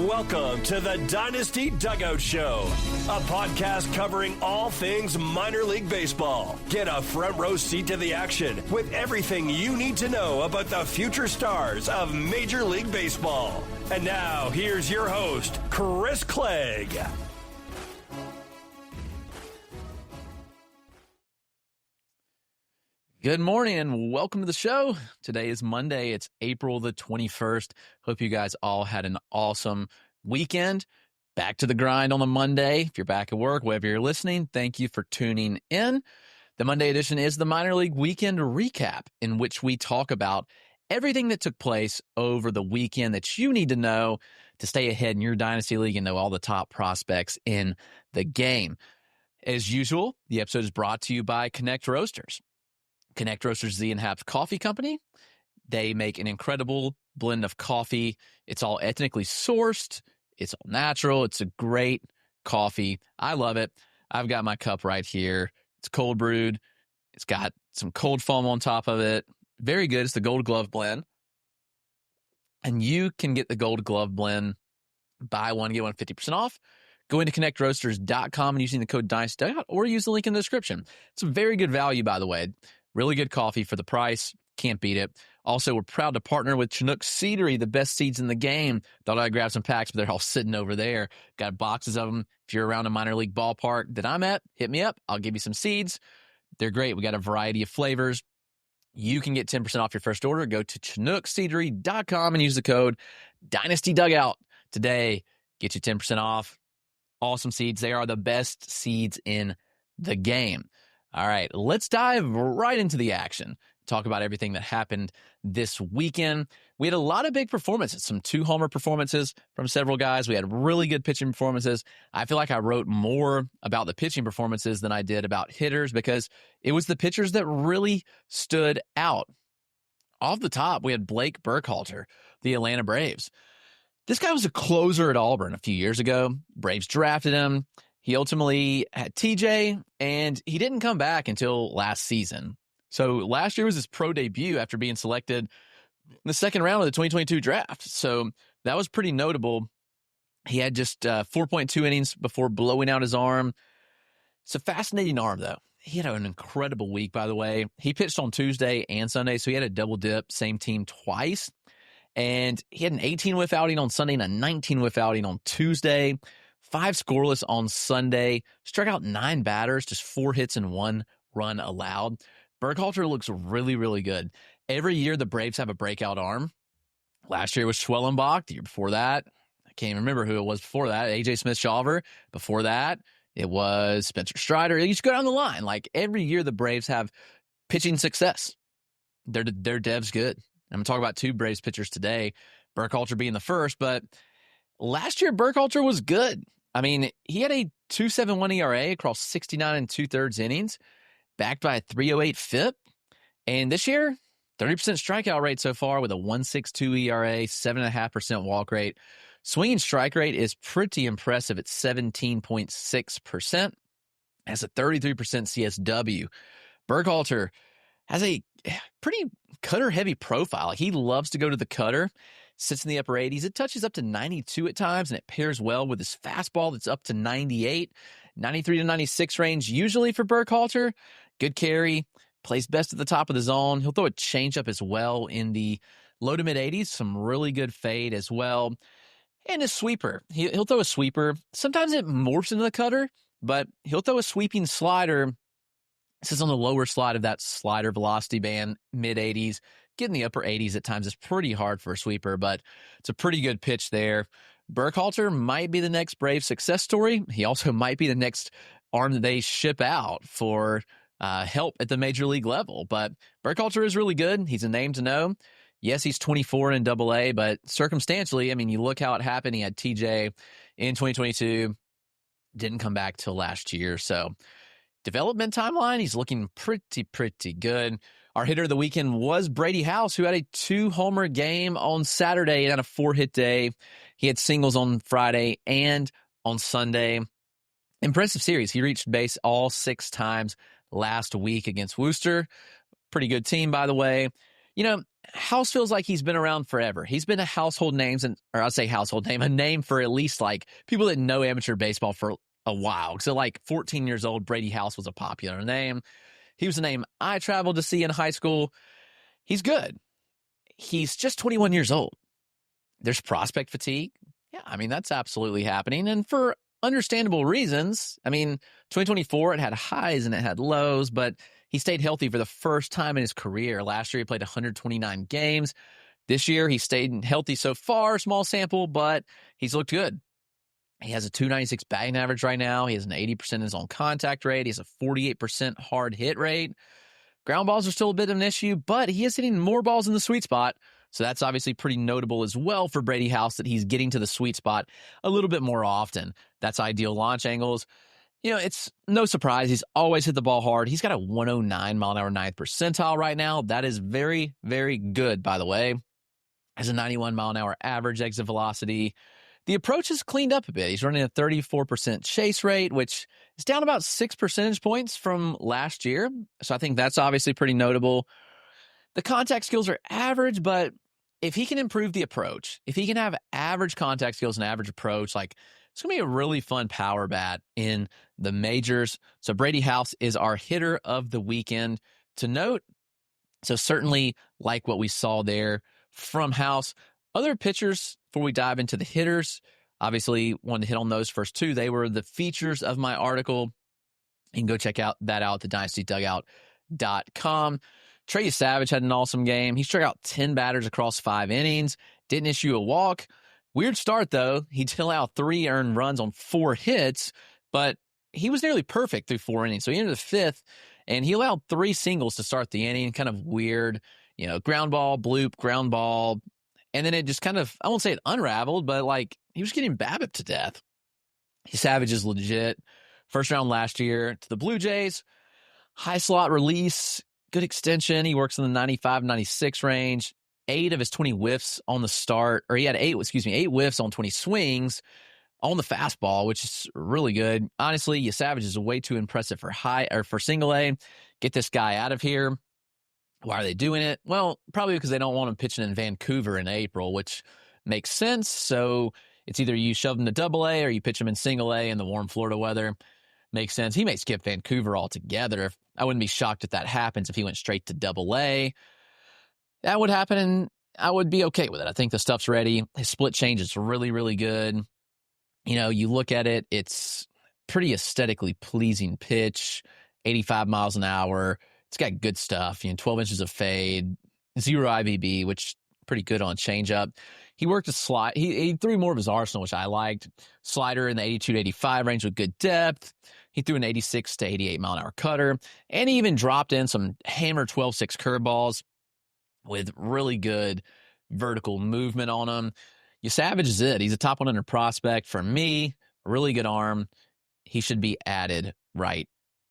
Welcome to the Dynasty Dugout Show, a podcast covering all things minor league baseball. Get a front row seat to the action with everything you need to know about the future stars of Major League Baseball. And now, here's your host, Chris Clegg. Good morning and welcome to the show. Today is Monday. It's April the 21st. Hope you guys all had an awesome weekend. Back to the grind on the Monday. If you're back at work, wherever you're listening, thank you for tuning in. The Monday edition is the Minor League Weekend Recap, in which we talk about everything that took place over the weekend that you need to know to stay ahead in your Dynasty League and know all the top prospects in the game. As usual, the episode is brought to you by Connect Roasters. Connect Roasters is the in-house coffee company. They make an incredible blend of coffee. It's all ethnically sourced. It's all natural. It's a great coffee. I love it. I've got my cup right here. It's cold brewed. It's got some cold foam on top of it. Very good. It's the Gold Glove blend. And you can get the Gold Glove blend, buy one, get one 50% off. Go into connectroasters.com and using the code DYNASTYDUGOUT or use the link in the description. It's a very good value, by the way. Really good coffee for the price. Can't beat it. Also, we're proud to partner with Chinook Seedery, the best seeds in the game. Thought I'd grab some packs, but they're all sitting over there. Got boxes of them. If you're around a minor league ballpark that I'm at, hit me up. I'll give you some seeds. They're great. We got a variety of flavors. You can get 10% off your first order. Go to ChinookSeedery.com and use the code DYNASTYDUGOUT today. Get you 10% off. Awesome seeds. They are the best seeds in the game. All right, let's dive right into the action. Talk about everything that happened this weekend. We had a lot of big performances, some 2-homer performances from several guys. We had really good pitching performances. I feel like I wrote more about the pitching performances than I did about hitters because it was the pitchers that really stood out. Off the top, we had Blake Burkhalter, the Atlanta Braves. This guy was a closer at Auburn a few years ago. Braves drafted him. He ultimately had TJ, and he didn't come back until last season. So last year was his pro debut after being selected in the second round of the 2022 draft. So that was pretty notable. He had just 4.2 innings before blowing out his arm. It's a fascinating arm, though. He had an incredible week, by the way. He pitched on Tuesday and Sunday, so he had a double dip, same team twice. And he had an 18-whiff outing on Sunday and a 19-whiff outing on Tuesday. 5 scoreless on Sunday, struck out 9 batters, just 4 hits and 1 run allowed. Burkhalter looks really, really good. Every year the Braves have a breakout arm. Last year was Schwellenbach. The year before that, I can't even remember who it was before that. A.J. Smith-Shawver. Before that, it was Spencer Strider. You just go down the line. Like every year the Braves have pitching success. Their dev's good. I'm going to talk about 2 Braves pitchers today, Burkhalter being the first, but last year Burkhalter was good. I mean, he had a 2.71 ERA across 69 2/3 innings, backed by a 3.08 FIP. And this year, 30% strikeout rate so far with a 1.62 ERA, 7.5% walk rate. Swinging strike rate is pretty impressive at 17.6%. Has a 33% CSW. Burkhalter has a pretty cutter-heavy profile. He loves to go to the cutter. Sits in the upper 80s. It touches up to 92 at times, and it pairs well with his fastball that's up to 98, 93 to 96 range, usually for Burkhalter. Good carry, plays best at the top of the zone. He'll throw a changeup as well in the low to mid 80s, some really good fade as well. And a sweeper. He'll throw a sweeper. Sometimes it morphs into the cutter, but he'll throw a sweeping slider. This is on the lower slide of that slider velocity band, mid 80s. Getting the upper 80s at times is pretty hard for a sweeper, but it's a pretty good pitch there. Burkhalter might be the next Brave success story. He also might be the next arm that they ship out for help at the major league level. But Burkhalter is really good. He's a name to know. Yes, he's 24 in AA, but circumstantially, I mean, you look how it happened. He had TJ in 2022, didn't come back till last year. So development timeline, he's looking pretty good. Our hitter of the weekend was Brady House, who had a 2-homer game on Saturday and had a 4-hit day. He had singles on Friday and on Sunday. Impressive series. He reached base all 6 times last week against Worcester. Pretty good team, by the way. House feels like he's been around forever. He's been a household name, or I'll say household name, a name for at least like people that know amateur baseball for a while. So like 14 years old, Brady House was a popular name. He was a name I traveled to see in high school. He's good. He's just 21 years old. There's prospect fatigue. Yeah, I mean, that's absolutely happening. And for understandable reasons. I mean, 2024, it had highs and it had lows, but he stayed healthy for the first time in his career. Last year, he played 129 games. This year, he stayed healthy so far, small sample, but he's looked good. He has a 296 batting average right now. He has an 80% in his own contact rate. He has a 48% hard hit rate. Ground balls are still a bit of an issue, but he is hitting more balls in the sweet spot. So that's obviously pretty notable as well for Brady House that he's getting to the sweet spot a little bit more often. That's ideal launch angles. It's no surprise. He's always hit the ball hard. He's got a 109 mile an hour ninth percentile right now. That is very, very good, by the way. Has a 91 mile an hour average exit velocity. The approach has cleaned up a bit. He's running a 34% chase rate, which is down about 6 percentage points from last year. So I think that's obviously pretty notable. The contact skills are average, but if he can improve the approach, if he can have average contact skills and average approach, it's going to be a really fun power bat in the majors. So Brady House is our hitter of the weekend to note. So certainly like what we saw there from House. Other pitchers, before we dive into the hitters, obviously wanted to hit on those first two. They were the features of my article. You can go check that out at thedynastydugout.com. Trey Yesavage had an awesome game. He struck out 10 batters across 5 innings, didn't issue a walk. Weird start, though. He did allow 3 earned runs on 4 hits, but he was nearly perfect through 4 innings. So he entered the 5th, and he allowed 3 singles to start the inning. Kind of weird, ground ball, bloop, ground ball. And then it just kind of, I won't say it unraveled, but he was getting BABIP to death. Yesavage is legit. First round last year to the Blue Jays. High slot release, good extension. He works in the 95, 96 range. 8 of his 20 whiffs on the start, or he had 8 whiffs on 20 swings on the fastball, which is really good. Honestly, Yesavage is way too impressive for single A. Get this guy out of here. Why are they doing it? Well, probably because they don't want him pitching in Vancouver in April, which makes sense. So it's either you shove him to double A or you pitch him in single A in the warm Florida weather. Makes sense. He may skip Vancouver altogether. I wouldn't be shocked if that happens if he went straight to double A. That would happen, and I would be okay with it. I think the stuff's ready. His split change is really, really good. You look at it, it's pretty aesthetically pleasing pitch, 85 miles an hour. It's got good stuff, 12 inches of fade, 0 IVB, which pretty good on changeup. He worked a slide. He threw more of his arsenal, which I liked. Slider in the 82 to 85 range with good depth. He threw an 86 to 88 mile an hour cutter, and he even dropped in some hammer 12-6 curveballs with really good vertical movement on him. Yesavage is it. He's a top 100 prospect for me. Really good arm. He should be added right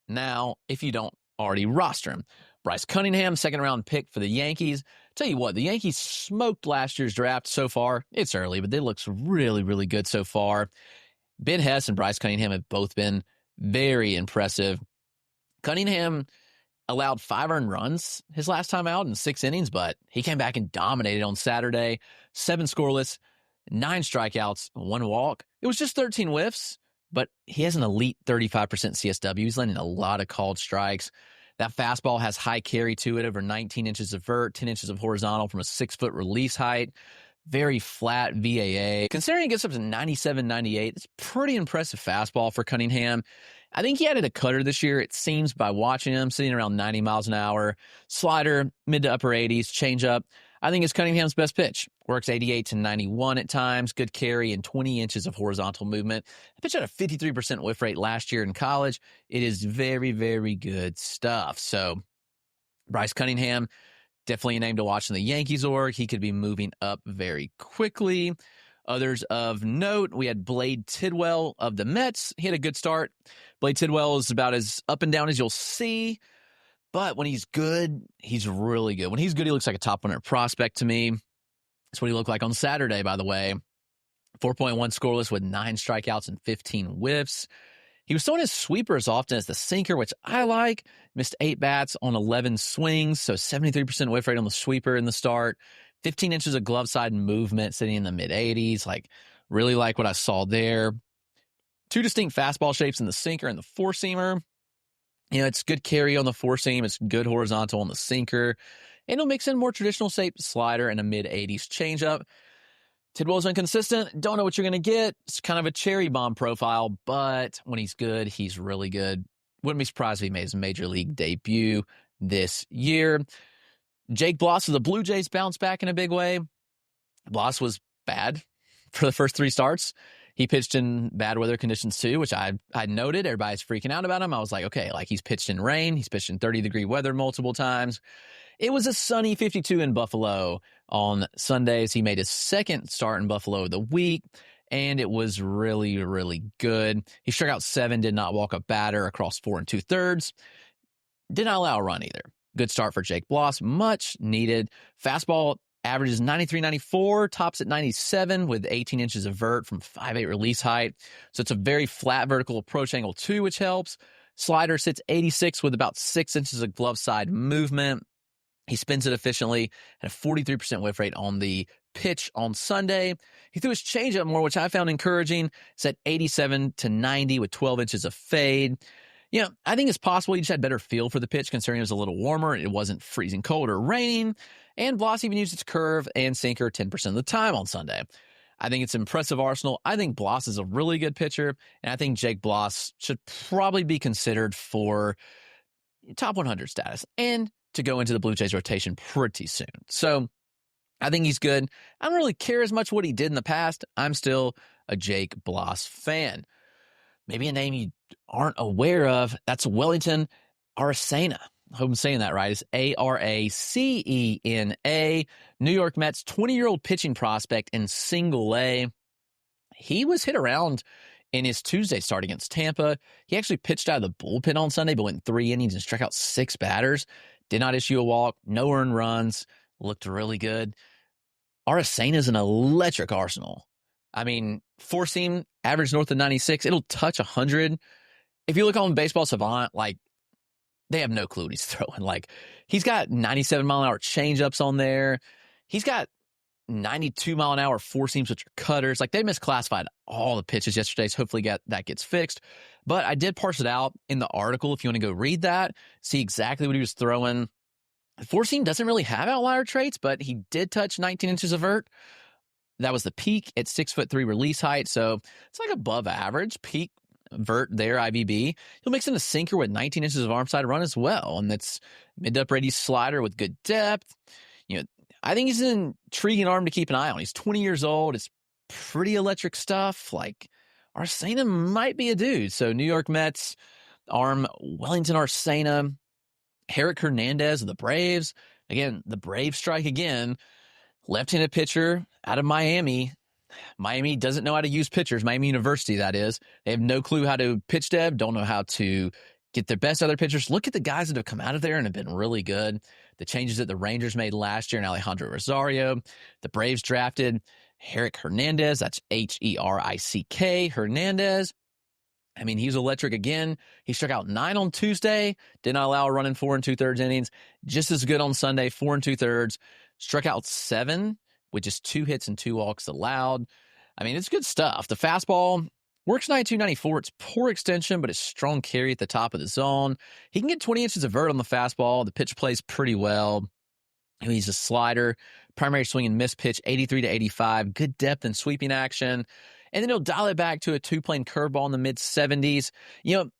now if you don't already roster him. Bryce Cunningham, second-round pick for the Yankees. Tell you what, the Yankees smoked last year's draft so far. It's early, but it looks really, really good so far. Ben Hess and Bryce Cunningham have both been very impressive. Cunningham allowed 5 earned runs his last time out in 6 innings, but he came back and dominated on Saturday. 7 scoreless, 9 strikeouts, 1 walk. It was just 13 whiffs, but he has an elite 35% CSW. He's landing a lot of called strikes. That fastball has high carry to it, over 19 inches of vert, 10 inches of horizontal from a 6-foot release height. Very flat VAA. Considering he gets up to 97, 98, it's pretty impressive fastball for Cunningham. I think he added a cutter this year, it seems, by watching him, sitting around 90 miles an hour. Slider, mid to upper 80s, changeup. I think it's Cunningham's best pitch. Works 88 to 91 at times, good carry, and 20 inches of horizontal movement. The pitch had a 53% whiff rate last year in college. It is very, very good stuff. So, Bryce Cunningham, definitely a name to watch in the Yankees org. He could be moving up very quickly. Others of note, we had Blade Tidwell of the Mets. He had a good start. Blade Tidwell is about as up and down as you'll see. But when he's good, he's really good. When he's good, he looks like a top 100 prospect to me. That's what he looked like on Saturday, by the way. 4.1 scoreless with 9 strikeouts and 15 whiffs. He was throwing his sweeper as often as the sinker, which I like. Missed 8 bats on 11 swings, so 73% whiff rate on the sweeper in the start. 15 inches of glove side movement, sitting in the mid-80s. Really like what I saw there. 2 distinct fastball shapes in the sinker and the four-seamer. It's good carry on the four-seam. It's good horizontal on the sinker. And he'll mix in more traditional shaped slider and a mid-80s changeup. Tidwell's inconsistent. Don't know what you're going to get. It's kind of a cherry bomb profile, but when he's good, he's really good. Wouldn't be surprised if he made his major league debut this year. Jake Bloss of the Blue Jays bounced back in a big way. Bloss was bad for the first 3 starts. He pitched in bad weather conditions too, which I noted. Everybody's freaking out about him. I was like, okay, he's pitched in rain. He's pitched in 30-degree weather multiple times. It was a sunny 52 in Buffalo on Sundays. He made his second start in Buffalo of the week, and it was really, really good. He struck out 7, did not walk a batter across 4 2/3. Did not allow a run either. Good start for Jake Bloss. Much needed. Fastball averages 93-94, tops at 97 with 18 inches of vert from 5'8" release height. So it's a very flat vertical approach angle too, which helps. Slider sits 86 with about 6 inches of glove side movement. He spins it efficiently, had a 43% whiff rate on the pitch on Sunday. He threw his changeup more, which I found encouraging. It's at 87-90 with 12 inches of fade. I think it's possible he just had better feel for the pitch considering it was a little warmer and it wasn't freezing cold or raining. And Bloss even used its curve and sinker 10% of the time on Sunday. I think it's impressive arsenal. I think Bloss is a really good pitcher, and I think Jake Bloss should probably be considered for top 100 status and to go into the Blue Jays rotation pretty soon. So I think he's good. I don't really care as much what he did in the past. I'm still a Jake Bloss fan. Maybe a name you aren't aware of. That's Wellington Aracena. I hope I'm saying that right. It's Aracena. New York Mets 20-year-old pitching prospect in single A. He was hit around in his Tuesday start against Tampa. He actually pitched out of the bullpen on Sunday, but went 3 innings and struck out 6 batters. Did not issue a walk, no earned runs. Looked really good. Aracena is an electric arsenal. Four-seam, average north of 96. It'll touch 100. If you look on Baseball Savant, they have no clue what he's throwing. He's got 97-mile-an-hour changeups on there. He's got 92-mile-an-hour four-seams, which are cutters. They misclassified all the pitches yesterday, so hopefully that gets fixed. But I did parse it out in the article if you want to go read that, see exactly what he was throwing. The four-seam doesn't really have outlier traits, but he did touch 19 inches of vert. That was the peak at 6'3" release height, so it's above average. Peak vert there, IVB. He'll mix in a sinker with 19 inches of arm side run as well, and that's mid to upper 80s slider with good depth. I think he's an intriguing arm to keep an eye on. He's 20 years old. It's pretty electric stuff. Aracena might be a dude. So New York Mets arm Wellington Aracena. Herick Hernandez of the Braves. Again, the Braves strike again. Left-handed pitcher out of Miami. Miami doesn't know how to use pitchers. Miami University, that is. They have no clue how to pitch dev, don't know how to get their best other pitchers. Look at the guys that have come out of there and have been really good. The changes that the Rangers made last year in Alejandro Rosario. The Braves drafted Herick Hernandez. That's Herick Hernandez. He's electric again. He struck out 9 on Tuesday. Did not allow a run in 4 2/3 innings. Just as good on Sunday, 4 2/3. Struck out 7 with just 2 hits and 2 walks allowed. It's good stuff. The fastball works 92-94. It's poor extension, but it's strong carry at the top of the zone. He can get 20 inches of vert on the fastball. The pitch plays pretty well. He's a slider. Primary swing and miss pitch, 83-85. Good depth and sweeping action. And then he'll dial it back to a 2-plane curveball in the mid-70s.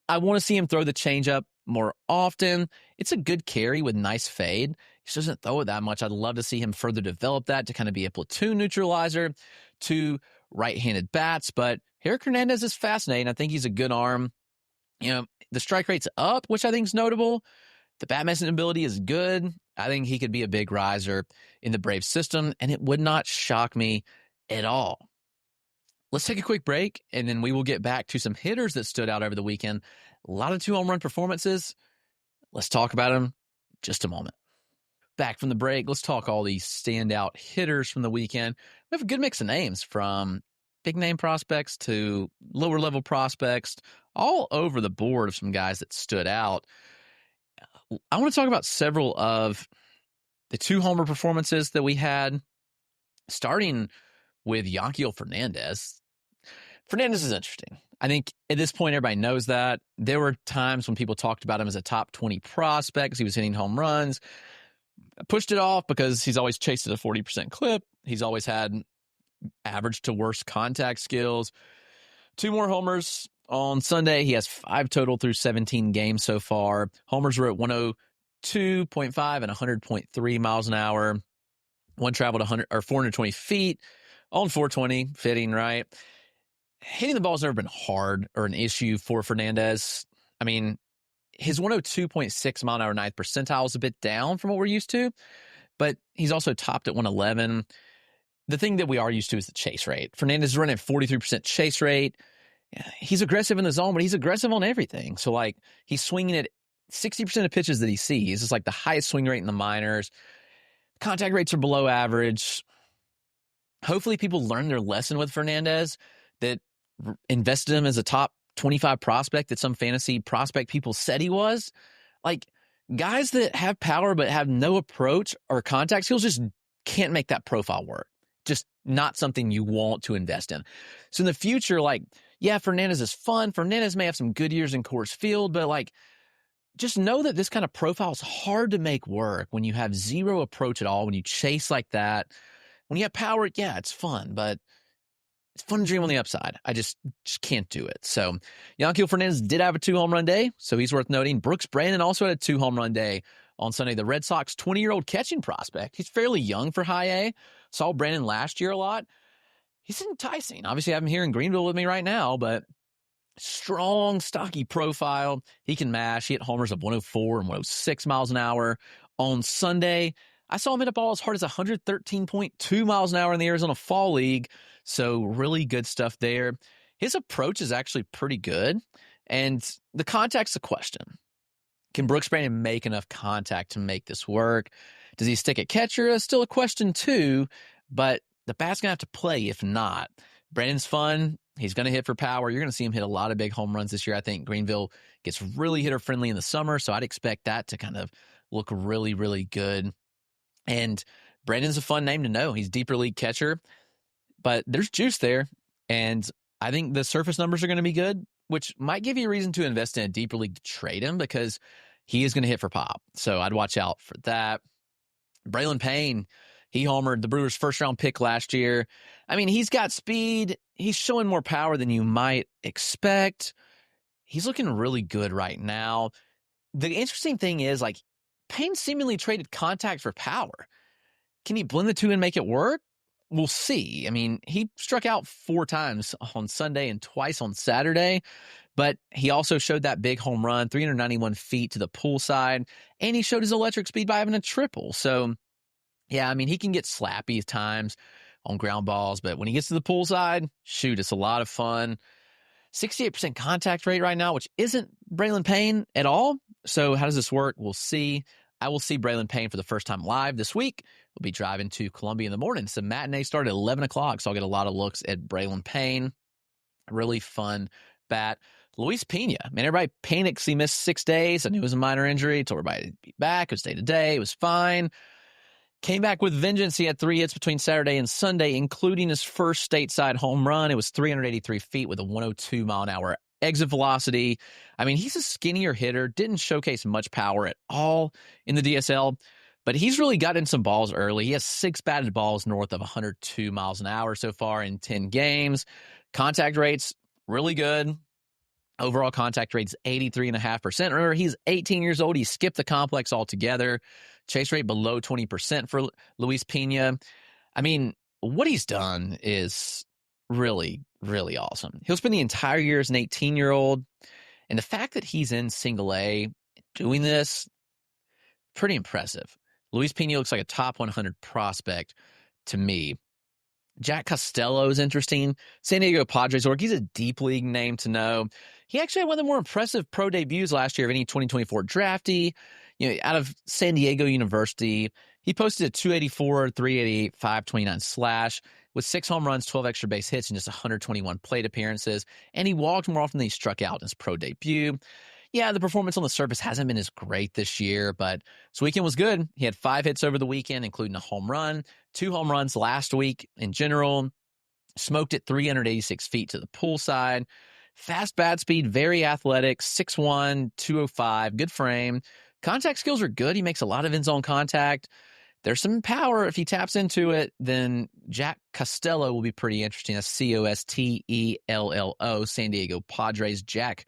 I want to see him throw the changeup more often. It's a good carry with nice fade. He just doesn't throw it that much. I'd love to see him further develop that to kind of be a platoon neutralizer to right-handed bats. But Herick Hernandez is fascinating. I think he's a good arm. The strike rate's up, which I think is notable. The bat messing ability is good. I think he could be a big riser in the Braves system, and it would not shock me at all. Let's take a quick break, and then we will get back to some hitters that stood out over the weekend. A lot of 2-home run performances. Let's talk about them in just a moment. Back from the break, let's talk all these standout hitters from the weekend. We have a good mix of names, from big-name prospects to lower-level prospects, all over the board of some guys that stood out. I want to talk about several of the 2-homer performances that we had, starting with Yanqiuel Fernandez. Fernandez is interesting. I think at this point, everybody knows that. There were times when people talked about him as a top 20 prospect because he was hitting home runs. I pushed it off because he's always chased at a 40% clip. He's always had average to worst contact skills. 2 more homers on Sunday. He has 5 total through 17 games so far. Homers were at 102.5 and 100.3 miles an hour. One traveled 420 feet on 420, fitting, right? Hitting the ball's never been hard or an issue for Fernandez. I mean, his 102.6 mile an hour ninth percentile is a bit down from what we're used to, but he's also topped at 111. The thing that we are used to is the chase rate. Fernandez is running at 43% chase rate. He's aggressive in the zone, but he's aggressive on everything. So, like, he's swinging at 60% of pitches that he sees. It's like the highest swing rate in the minors. Contact rates are below average. Hopefully people learn their lesson with Fernandez, that invested him as a top 25 prospect that some fantasy prospect people said he was. Like, guys that have power but have no approach or contact skills just can't make that profile work. Just not something you want to invest in. So in the future, like, yeah, Fernandez is fun. Fernandez may have some good years in Coors Field, but like, just know that this kind of profile is hard to make work when you have zero approach at all, when you chase like that. When you have power, yeah, it's fun, but it's fun to dream on the upside. I just can't do it. So Yanqiuel Fernandez did have a 2-home run day, so he's worth noting. Brannon also had a 2-home run day on Sunday. The Red Sox 20-year-old catching prospect. He's fairly young for high A. Saw Brannon last year a lot. He's enticing. Obviously, I have him here in Greenville with me right now, but strong, stocky profile. He can mash. He hit homers of 104 and 106 miles an hour. On Sunday, I saw him hit a ball as hard as 113.2 miles an hour in the Arizona Fall League. So really good stuff there. His approach is actually pretty good. And the contact's a question. Can Brooks Brannon make enough contact to make this work? Does he stick at catcher? That's still a question too. But the bat's going to have to play if not. Brandon's fun. He's going to hit for power. You're going to see him hit a lot of big home runs this year. I think Greenville gets really hitter-friendly in the summer, so I'd expect that to kind of look really, really good. And Brandon's a fun name to know. He's deeper league catcher, but there's juice there. And I think the surface numbers are going to be good, which might give you a reason to invest in a deeper league to trade him because he is going to hit for pop. So I'd watch out for that. Braylon Payne, he homered, the Brewers' first-round pick last year. I mean, he's got speed. He's showing more power than you might expect. He's looking really good right now. The interesting thing is, like, Payne seemingly traded contact for power. Can he blend the two and make it work? We'll see. I mean, he struck out 4 times on Sunday and twice on Saturday, but he also showed that big home run, 391 feet to the pool side, and he showed his electric speed by having a triple. So, yeah, I mean, he can get slappy at times on ground balls, but when he gets to the pool side, shoot, it's a lot of fun. 68% contact rate right now, which isn't Braylon Payne at all. So how does this work? We'll see. I will see Braylon Payne for the first time live this week. We'll be driving to Columbia in the morning. So matinee started at 11 o'clock, so I'll get a lot of looks at Braylon Payne. Really fun bat. Luis Peña. Man, everybody panics he missed 6 days. I knew it was a minor injury. Told everybody to be back. It was day to day. It was fine. Came back with vengeance. He had 3 hits between Saturday and Sunday, including his first stateside home run. It was 383 feet with a 102 mile an hour exit velocity. I mean, he's a skinnier hitter, didn't showcase much power at all in the DSL, but he's really gotten some balls early. He has 6 batted balls north of 102 miles an hour so far in 10 games. Contact rates, really good. Overall contact rate's 83.5%. Remember, he's 18 years old. He skipped the complex altogether. Chase rate below 20% for Luis Peña. I mean, what he's done is really, really awesome. He'll spend the entire year as an 18-year-old. And the fact that he's in single A doing this, pretty impressive. Luis Peña looks like a top 100 prospect to me. Jack Costello is interesting. San Diego Padres org. He's a deep league name to know. He actually had one of the more impressive pro debuts last year of any 2024 draftee. You know, out of San Diego University, he posted a 284, 388, 529 slash with 6 home runs, 12 extra base hits, and just 121 plate appearances. And he walked more often than he struck out in his pro debut. Yeah, the performance on the surface hasn't been as great this year, but this weekend was good. He had 5 hits over the weekend, including a home run, 2 home runs last week in general. Smoked at 386 feet to the pool side. Fast bat speed, very athletic, 6'1", 205, good frame. Contact skills are good. He makes a lot of in-zone contact. There's some power. If he taps into it, then Jack Costello will be pretty interesting. That's Costello, San Diego Padres Jack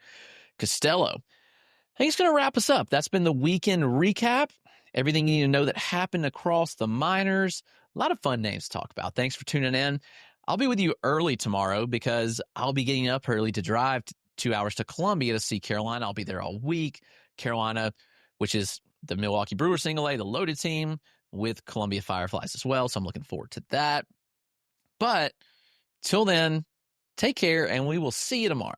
Costello. I think it's going to wrap us up. That's been the weekend recap. Everything you need to know that happened across the minors. A lot of fun names to talk about. Thanks for tuning in. I'll be with you early tomorrow because I'll be getting up early to drive 2 hours to Columbia to see Carolina. I'll be there all week. Carolina, which is the Milwaukee Brewers single A, the loaded team with Columbia Fireflies as well. So I'm looking forward to that. But till then, take care and we will see you tomorrow.